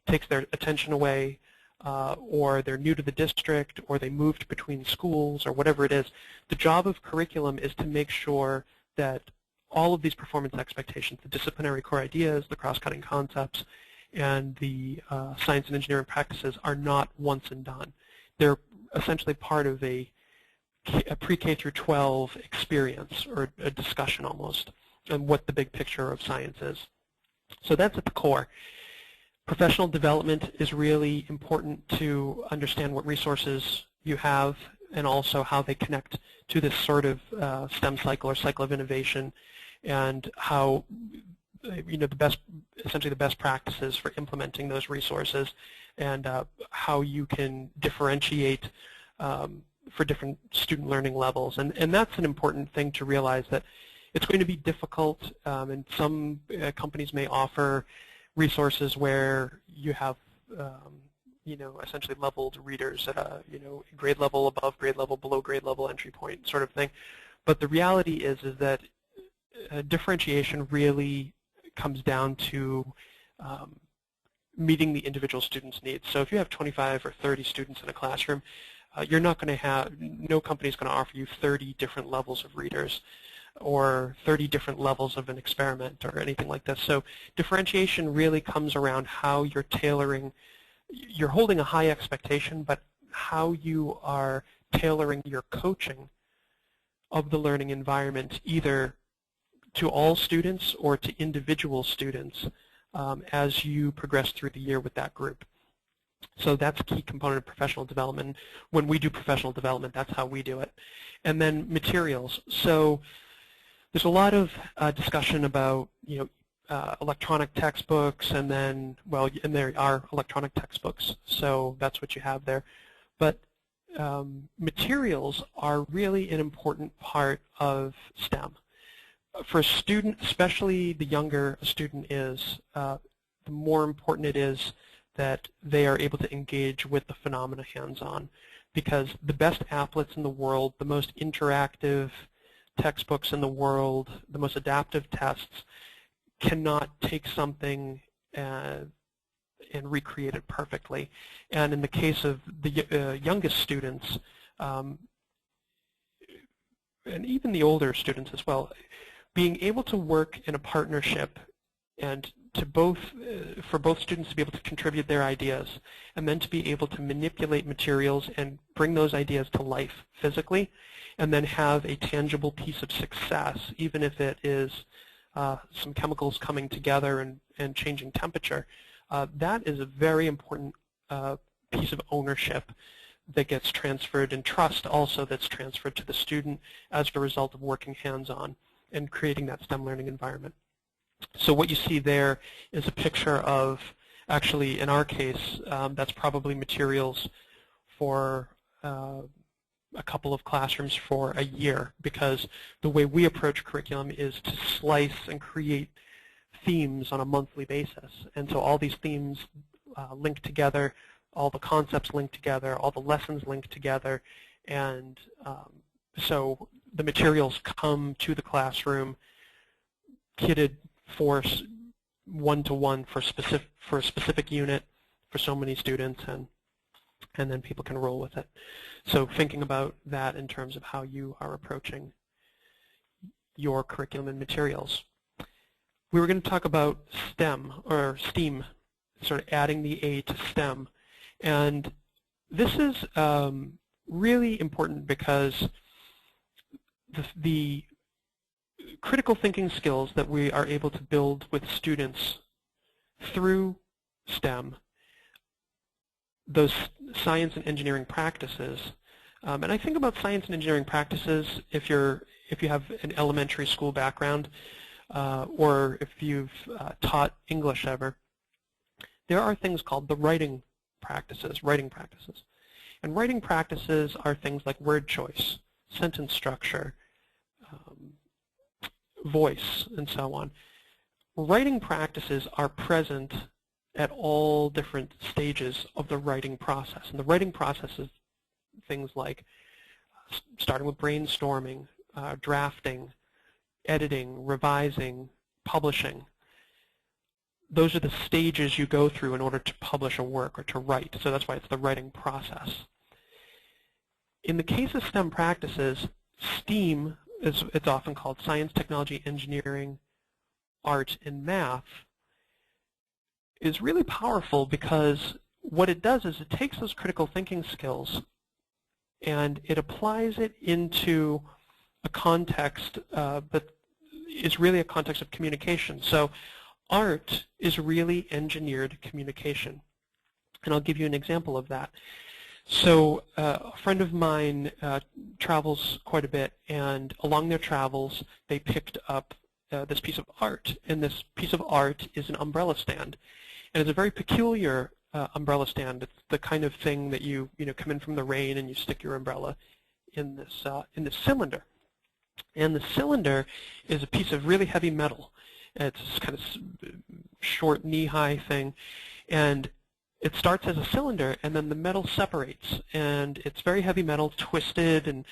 takes their attention away, or they're new to the district, or they moved between schools, or whatever it is. The job of curriculum is to make sure that all of these performance expectations, the disciplinary core ideas, the cross-cutting concepts, and the science and engineering practices are not once and done. They're essentially part of a pre-K through 12 experience, or a discussion almost, on what the big picture of science is. So that's at the core. Professional development is really important to understand what resources you have, and also how they connect to this sort of STEM cycle or cycle of innovation, and how essentially the best practices for implementing those resources, and how you can differentiate for different student learning levels. And that's an important thing to realize, that it's going to be difficult, and some companies may offer resources where you have essentially leveled readers at a grade level, above grade level, below grade level, entry point sort of thing. But the reality is that differentiation really comes down to meeting the individual student's needs. So if you have 25 or 30 students in a classroom, you're not going to have, no company is going to offer you 30 different levels of readers or 30 different levels of an experiment or anything like this. So differentiation really comes around how you're tailoring. You're holding a high expectation, but how you are tailoring your coaching of the learning environment either to all students or to individual students as you progress through the year with that group. So that's a key component of professional development. When we do professional development, that's how we do it. And then materials. So there's a lot of discussion about, electronic textbooks, and then, well, and there are electronic textbooks, so that's what you have there. But materials are really an important part of STEM. For a student, especially the younger a student is, the more important it is that they are able to engage with the phenomena hands-on, because the best applets in the world, the most interactive textbooks in the world, the most adaptive tests, cannot take something and recreate it perfectly. And in the case of the youngest students, and even the older students as well, being able to work in a partnership and to for both students to be able to contribute their ideas and then to be able to manipulate materials and bring those ideas to life physically, and then have a tangible piece of success, even if it is some chemicals coming together and changing temperature. That is a very important piece of ownership that gets transferred, and trust also that's transferred to the student as a result of working hands-on and creating that STEM learning environment. So what you see there is a picture of, actually in our case, that's probably materials for a couple of classrooms for a year, because the way we approach curriculum is to slice and create themes on a monthly basis. And so all these themes link together, all the concepts link together, all the lessons link together, and so the materials come to the classroom kitted for one-to-one for a specific unit for so many students, and then people can roll with it. So thinking about that in terms of how you are approaching your curriculum and materials. We were going to talk about STEM, or STEAM, sort of adding the A to STEM. And this is really important because the critical thinking skills that we are able to build with students through STEM, those science and engineering practices, and I think about science and engineering practices if you have an elementary school background, or if you've taught English ever, there are things called the writing practices. And writing practices are things like word choice, sentence structure, voice, and so on. Writing practices are present at all different stages of the writing process. And the writing process is things like starting with brainstorming, drafting, editing, revising, publishing. Those are the stages you go through in order to publish a work or to write. So that's why it's the writing process. In the case of STEM practices, STEAM, it's often called science, technology, engineering, art, and math, is really powerful because what it does is it takes those critical thinking skills and it applies it into a context that is really a context of communication. So art is really engineered communication. And I'll give you an example of that. So a friend of mine travels quite a bit, and along their travels they picked up this piece of art, and this piece of art is an umbrella stand. And it's a very peculiar umbrella stand. It's the kind of thing that you come in from the rain and you stick your umbrella in this cylinder. And the cylinder is a piece of really heavy metal. It's this kind of short knee-high thing, and it starts as a cylinder, and then the metal separates, and it's very heavy metal, twisted and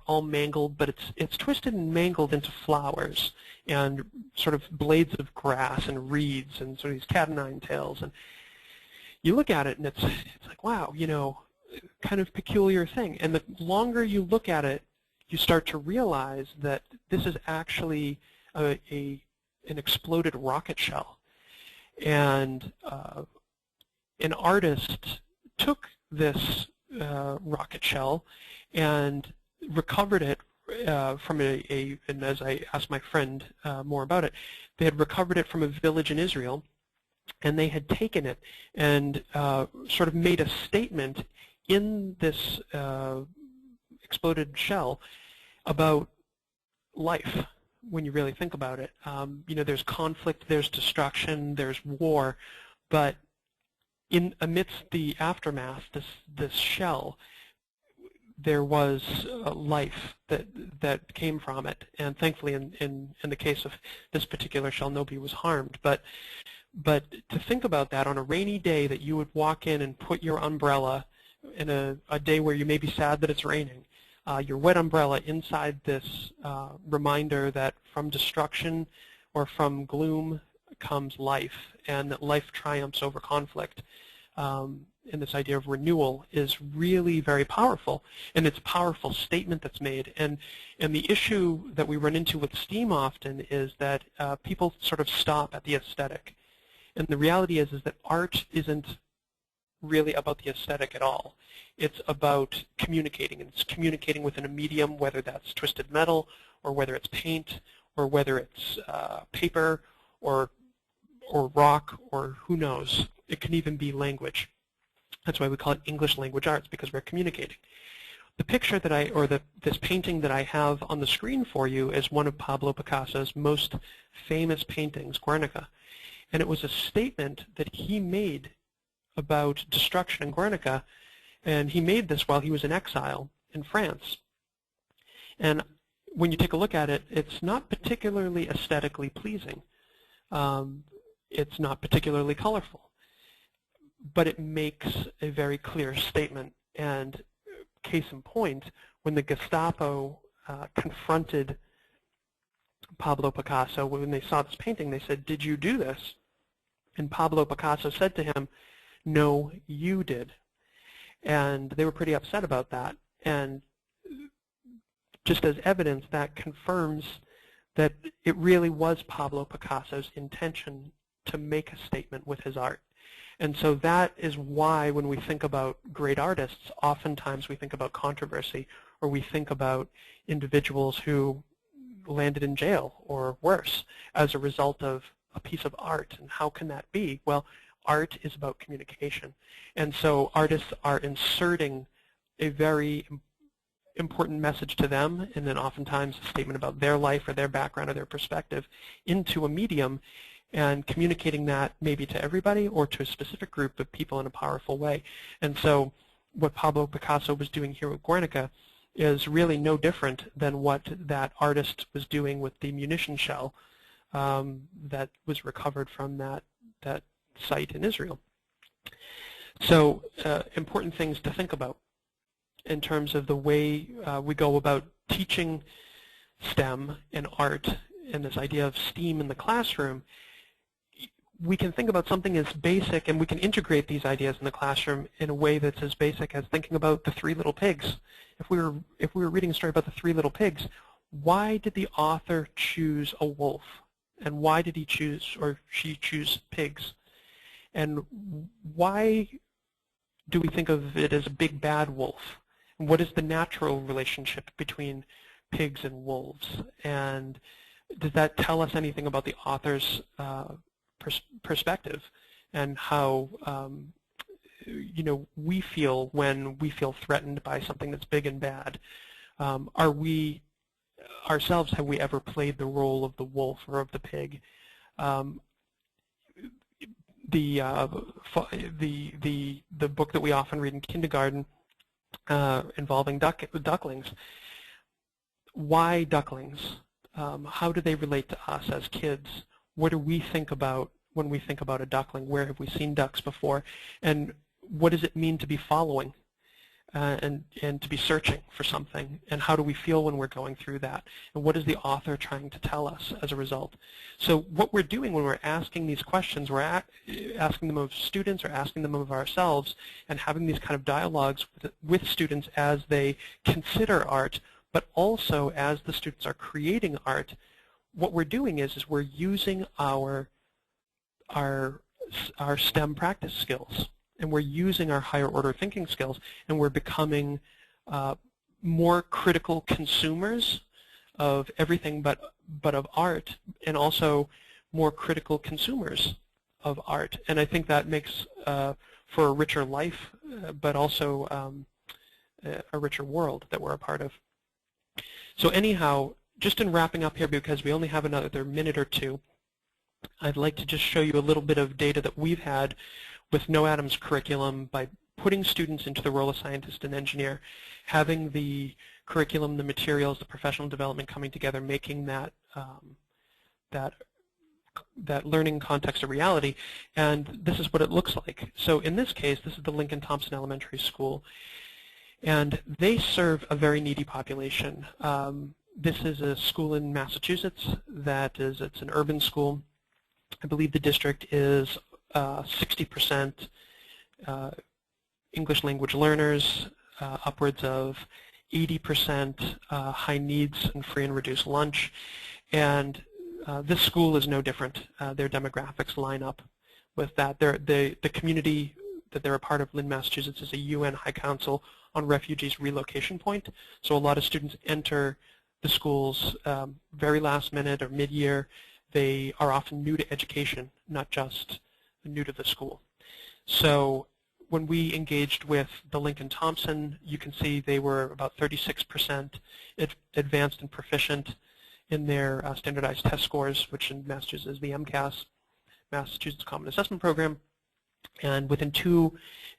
all mangled, but it's twisted and mangled into flowers and sort of blades of grass and reeds and sort of these cat o' nine tails. And you look at it, and it's like, wow, kind of peculiar thing. And the longer you look at it, you start to realize that this is actually an exploded rocket shell. And an artist took this rocket shell and recovered it from and as I asked my friend more about it, they had recovered it from a village in Israel, and they had taken it and sort of made a statement in this exploded shell about life. When you really think about it, you know, there's conflict, there's destruction, there's war, but amidst the aftermath, this shell, there was life that came from it, and thankfully, in the case of this particular shell, nobody was harmed. But to think about that on a rainy day, that you would walk in and put your umbrella in a day where you may be sad that it's raining, your wet umbrella inside this reminder that from destruction or from gloom comes life, and that life triumphs over conflict. And this idea of renewal is really very powerful, and it's a powerful statement that's made. And the issue that we run into with STEAM often is that people sort of stop at the aesthetic. And the reality is that art isn't really about the aesthetic at all. It's about communicating, and it's communicating within a medium, whether that's twisted metal, or whether it's paint, or whether it's paper, or rock, or who knows. It can even be language. That's why we call it English language arts, because we're communicating. The picture that this painting that I have on the screen for you is one of Pablo Picasso's most famous paintings, Guernica. And it was a statement that he made about destruction in Guernica, and he made this while he was in exile in France. And when you take a look at it, it's not particularly aesthetically pleasing. It's not particularly colorful. But it makes a very clear statement. And case in point, when the Gestapo confronted Pablo Picasso, when they saw this painting, they said, "Did you do this?" And Pablo Picasso said to him, "No, you did." And they were pretty upset about that. And just as evidence, that confirms that it really was Pablo Picasso's intention to make a statement with his art. And so that is why when we think about great artists, oftentimes we think about controversy, or we think about individuals who landed in jail or worse as a result of a piece of art. And how can that be? Well, art is about communication. And so artists are inserting a very important message to them, and then oftentimes a statement about their life or their background or their perspective into a medium, and communicating that maybe to everybody or to a specific group of people in a powerful way. And so what Pablo Picasso was doing here with Guernica is really no different than what that artist was doing with the munition shell that was recovered from that site in Israel. So important things to think about in terms of the way we go about teaching STEM and art, and this idea of STEAM in the classroom. We can think about something as basic, and we can integrate these ideas in the classroom in a way that's as basic as thinking about the Three Little Pigs. If we were reading a story about the Three Little Pigs, why did the author choose a wolf? And why did he choose, or she choose, pigs? And why do we think of it as a big bad wolf? And what is the natural relationship between pigs and wolves? And does that tell us anything about the author's perspective, and how you know, we feel when we feel threatened by something that's big and bad? Are we ourselves, have we ever played the role of the wolf or of the pig? The book that we often read in kindergarten involving ducklings. Why ducklings? How do they relate to us as kids? What do we think about when we think about a duckling? Where have we seen ducks before? And what does it mean to be following? and to be searching for something, and how do we feel when we're going through that, and what is the author trying to tell us as a result. So what we're doing when we're asking these questions, we're asking them of students or asking them of ourselves, and having these kind of dialogues with students as they consider art, but also as the students are creating art. What we're doing is we're using our STEM practice skills, and we're using our higher order thinking skills, and we're becoming more critical consumers of everything but of art, and also more critical consumers of art. And I think that makes for a richer life, but also a richer world that we're a part of. So anyhow, just in wrapping up here, because we only have another minute or two, I'd like to just show you a little bit of data that we've had with KnowAtom's curriculum by putting students into the role of scientist and engineer, having the curriculum, the materials, the professional development coming together, making that that learning context a reality. And this is what it looks like. So in this case, this is the Lincoln Thompson Elementary School, and they serve a very needy population. This is a school in Massachusetts it's an urban school. I believe the district is 60% English language learners, upwards of 80% high needs and free and reduced lunch. And this school is no different. Their demographics line up with that. The community that they're a part of, Lynn, Massachusetts, is a UN High Council on Refugees relocation point. So a lot of students enter the schools very last minute or mid-year. They are often new to education, not just new to the school. So when we engaged with the Lincoln Thompson, you can see they were about 36% advanced and proficient in their standardized test scores, which in Massachusetts is the MCAS, Massachusetts Common Assessment Program. And within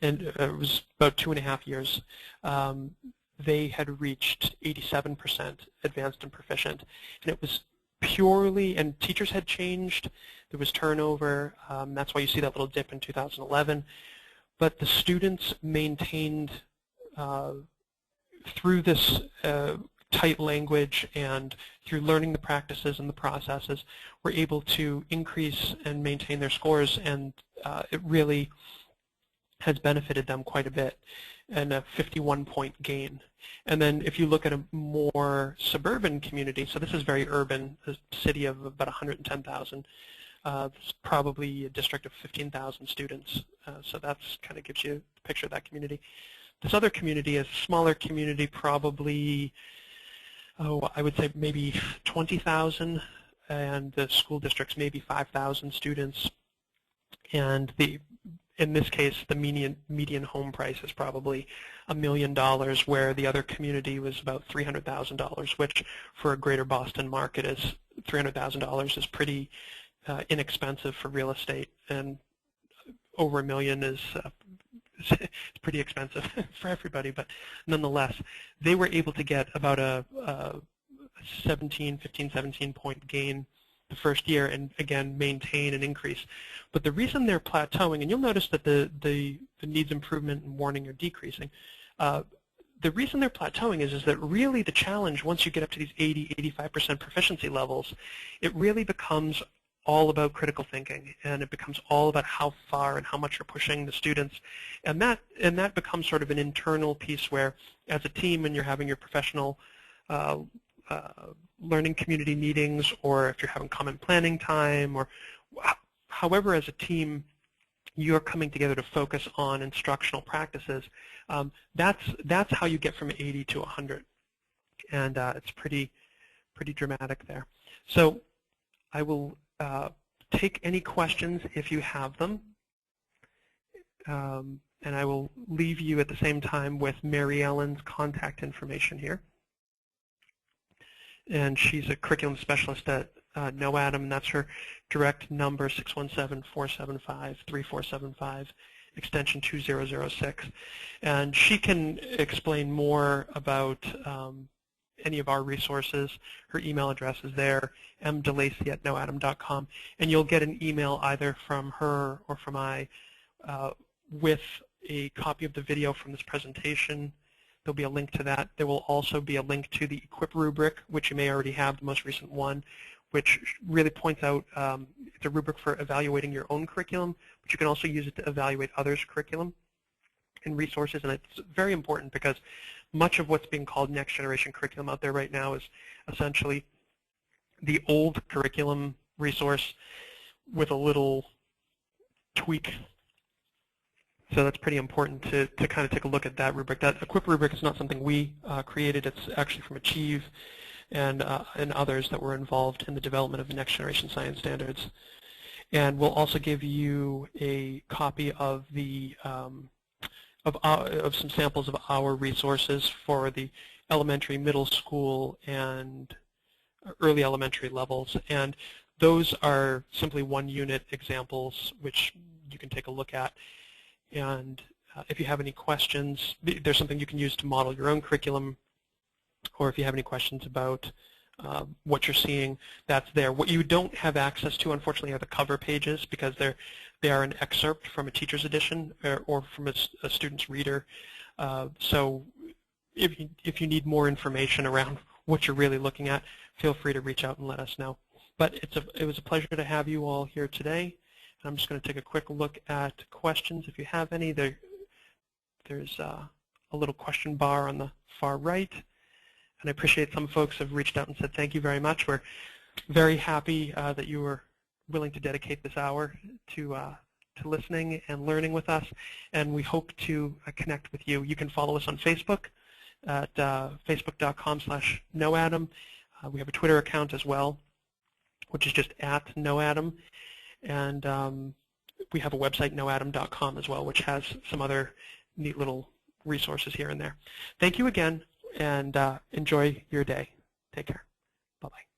it was about 2.5 years, they had reached 87% advanced and proficient. And it was purely, and teachers had changed, there was turnover, that's why you see that little dip in 2011. But the students maintained, through this tight language and through learning the practices and the processes, were able to increase and maintain their scores, and it really has benefited them quite a bit, and a 51-point gain. And then if you look at a more suburban community, so this is very urban, a city of about 110,000, it's probably a district of 15,000 students, so that's kind of gives you a picture of that community. This other community is a smaller community, probably, I would say maybe 20,000, and the school district's maybe 5,000 students. And in this case, the median home price is probably $1 million, where the other community was about $300,000, which for a greater Boston market is $300,000 is pretty inexpensive for real estate, and over $1 million is it's pretty expensive for everybody. But nonetheless, they were able to get about a 15, 17-point gain the first year, and again maintain an increase. But the reason they're plateauing, and you'll notice that the needs improvement and warning are decreasing, the reason they're plateauing is that really the challenge, once you get up to these 80-85% proficiency levels, it really becomes all about critical thinking, and it becomes all about how far and how much you're pushing the students, and that becomes sort of an internal piece where, as a team, when you're having your professional learning community meetings, or if you're having common planning time, or however as a team you're coming together to focus on instructional practices, that's how you get from 80 to 100, and it's pretty dramatic there. So I will take any questions if you have them, and I will leave you at the same time with Mary Ellen's contact information here. And she's a curriculum specialist at KnowAtom, and that's her direct number, 617-475-3475, extension 2006. And she can explain more about any of our resources. Her email address is there, mdelacy@knowatom.com, and you'll get an email either from her or from I with a copy of the video from this presentation, There'll be a link to that. There will also be a link to the Equip rubric, which you may already have, the most recent one, which really points out it's a rubric for evaluating your own curriculum, but you can also use it to evaluate others' curriculum and resources. And it's very important because much of what's being called next generation curriculum out there right now is essentially the old curriculum resource with a little tweak. So that's pretty important to kind of take a look at that rubric. That Equip rubric is not something we created. It's actually from Achieve and others that were involved in the development of the next generation science standards. And we'll also give you a copy of the of some samples of our resources for the elementary, middle school, and early elementary levels. And those are simply one unit examples which you can take a look at. And if you have any questions, there's something you can use to model your own curriculum, or if you have any questions about what you're seeing, that's there. What you don't have access to, unfortunately, are the cover pages because they are an excerpt from a teacher's edition or from a student's reader. So if you need more information around what you're really looking at, feel free to reach out and let us know. But it was a pleasure to have you all here today. I'm just going to take a quick look at questions if you have any. There's a little question bar on the far right. And I appreciate some folks have reached out and said thank you very much. We're very happy that you were willing to dedicate this hour to listening and learning with us. And we hope to connect with you. You can follow us on Facebook at facebook.com/KnowAtom. We have a Twitter account as well, which is just at KnowAtom. And we have a website, KnowAtom.com, as well, which has some other neat little resources here and there. Thank you again, and enjoy your day. Take care. Bye-bye.